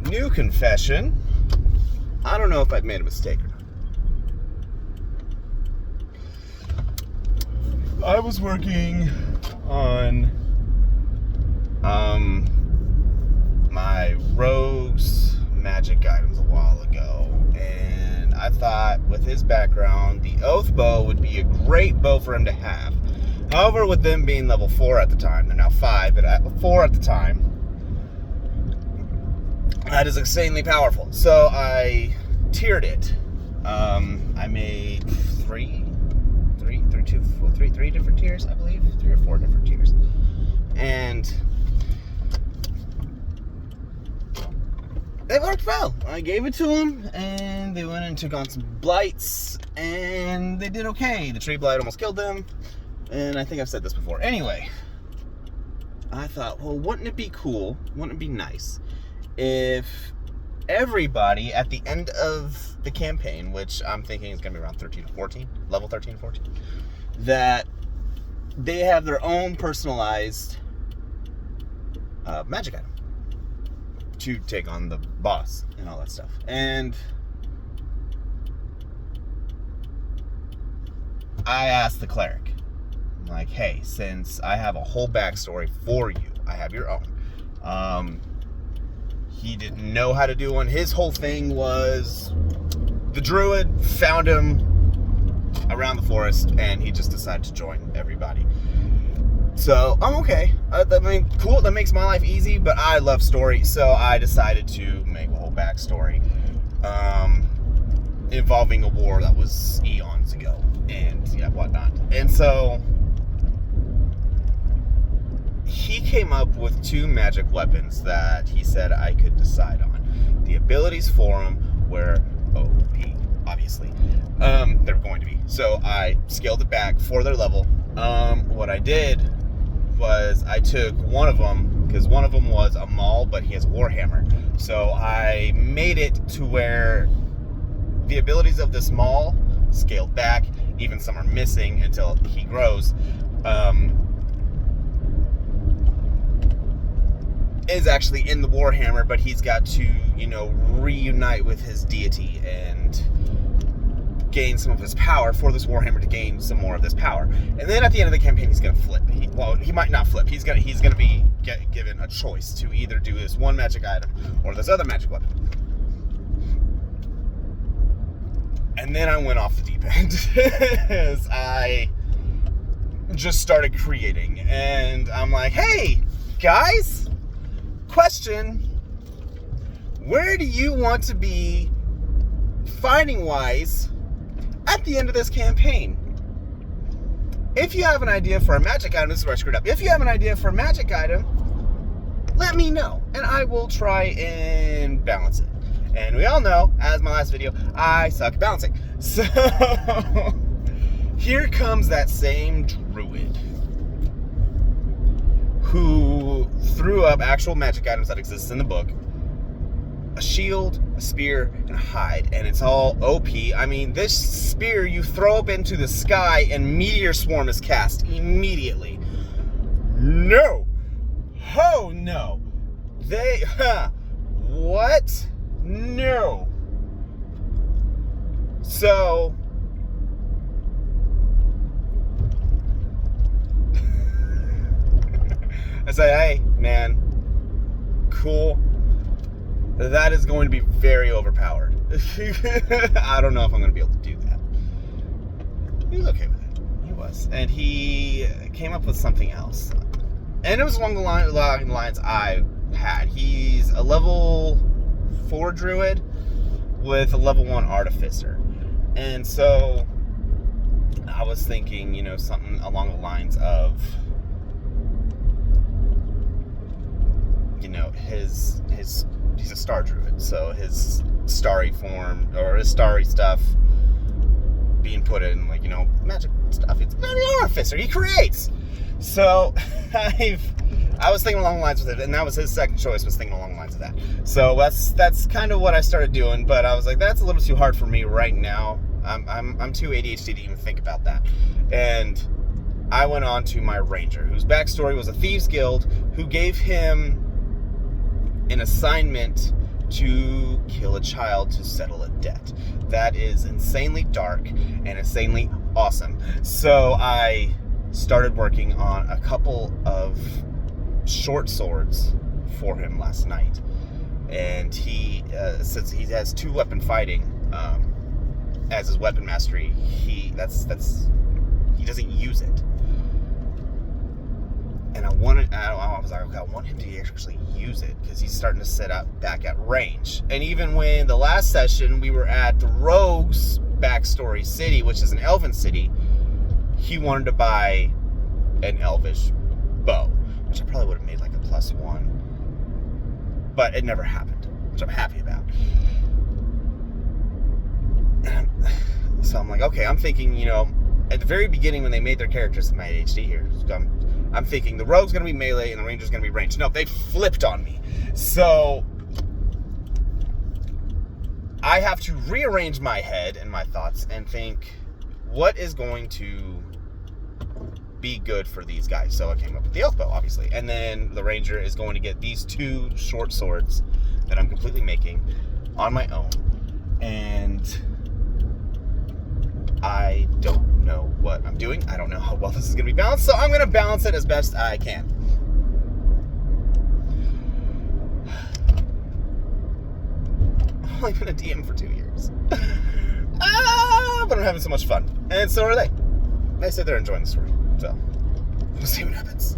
New confession. I don't know if I've made a mistake or not. I was working on my rogue's magic items a while ago, and I thought with his background, the oath bow would be a great bow for him to have. However, with them being level 4 at the time, they're now 5, but at 4 at the time, that is insanely powerful. So I tiered it. I made three different tiers, I believe. 3 or 4 different tiers. And it worked well. I gave it to them, and they went and took on some blights, and they did okay. The tree blight almost killed them, and I think I've said this before. Anyway, I thought, well, wouldn't it be cool, wouldn't it be nice if everybody at the end of the campaign, which I'm thinking is going to be around 13 to 14, level 13 to 14, that they have their own personalized magic item to take on the boss and all that stuff. And I asked the cleric, I'm like, hey, since I have a whole backstory for you, I have your own. He didn't know how to do one. His whole thing was the druid found him around the forest, and he just decided to join everybody. So I'm okay. I mean, cool. That makes my life easy, but I love story, so I decided to make a whole backstory involving a war that was eons ago and whatnot. And so he came up with 2 magic weapons that he said I could decide on. The abilities for them were OP, obviously. They're going to be. So I scaled it back for their level. What I did was I took one of them, because one of them was a Maul, but he has Warhammer. So I made it to where the abilities of this Maul scaled back. Even some are missing until he grows. Is actually in the Warhammer, but he's got to, reunite with his deity and gain some of his power for this Warhammer to gain some more of this power. And then at the end of the campaign, he's going to flip. He might not flip. He's going to be given a choice to either do this one magic item or this other magic weapon. And then I went off the deep end as I just started creating. And I'm like, hey, guys, question, where do you want to be fighting wise at the end of this campaign? If you have an idea for a magic item, this is where I screwed up. If you have an idea for a magic item, let me know, and I will try and balance it. And we all know, as my last video, I suck at balancing. So here comes that same druid who threw up actual magic items that exist in the book. A shield, a spear, and a hide. And it's all OP. I mean, this spear you throw up into the sky and Meteor Swarm is cast immediately. No! Oh, no. What? No. So I say, hey, man, cool. That is going to be very overpowered. I don't know if I'm going to be able to do that. He was okay with it. He was. And he came up with something else. And it was along the lines I had. He's a level 4 druid with a level 1 artificer. And so I was thinking, something along the lines of, he's a star druid, so his starry form, or his starry stuff being put in, magic stuff, it's not an artificer, he creates. So I was thinking along the lines with it, and that was his second choice, was thinking along the lines of that. So that's kind of what I started doing, but I was like, that's a little too hard for me right now. I'm too ADHD to even think about that. And I went on to my ranger, whose backstory was a thieves guild who gave him an assignment to kill a child to settle a debt. That is insanely dark and insanely awesome. So I started working on a couple of short swords for him last night. And he, since he has 2 weapon fighting as his weapon mastery, he doesn't use it. And I was like, okay, I want him to actually use it because he's starting to set up back at range. And even when the last session we were at the Rogue's backstory city, which is an elven city, he wanted to buy an elvish bow, which I probably would have made like a +1. But it never happened, which I'm happy about. So I'm like, okay, I'm thinking, at the very beginning when they made their characters, my ADHD here, I'm thinking the rogue's going to be melee and the ranger's going to be ranged. No, they flipped on me. So I have to rearrange my head and my thoughts and think, what is going to be good for these guys? So I came up with the elf bow, obviously. And then the ranger is going to get these 2 short swords that I'm completely making on my own. And I don't know what I'm doing. I don't know how well this is going to be balanced. So I'm going to balance it as best I can. I've only been a DM for 2 years. But I'm having so much fun. And so are they. They said they're enjoying the story. So we'll see what happens.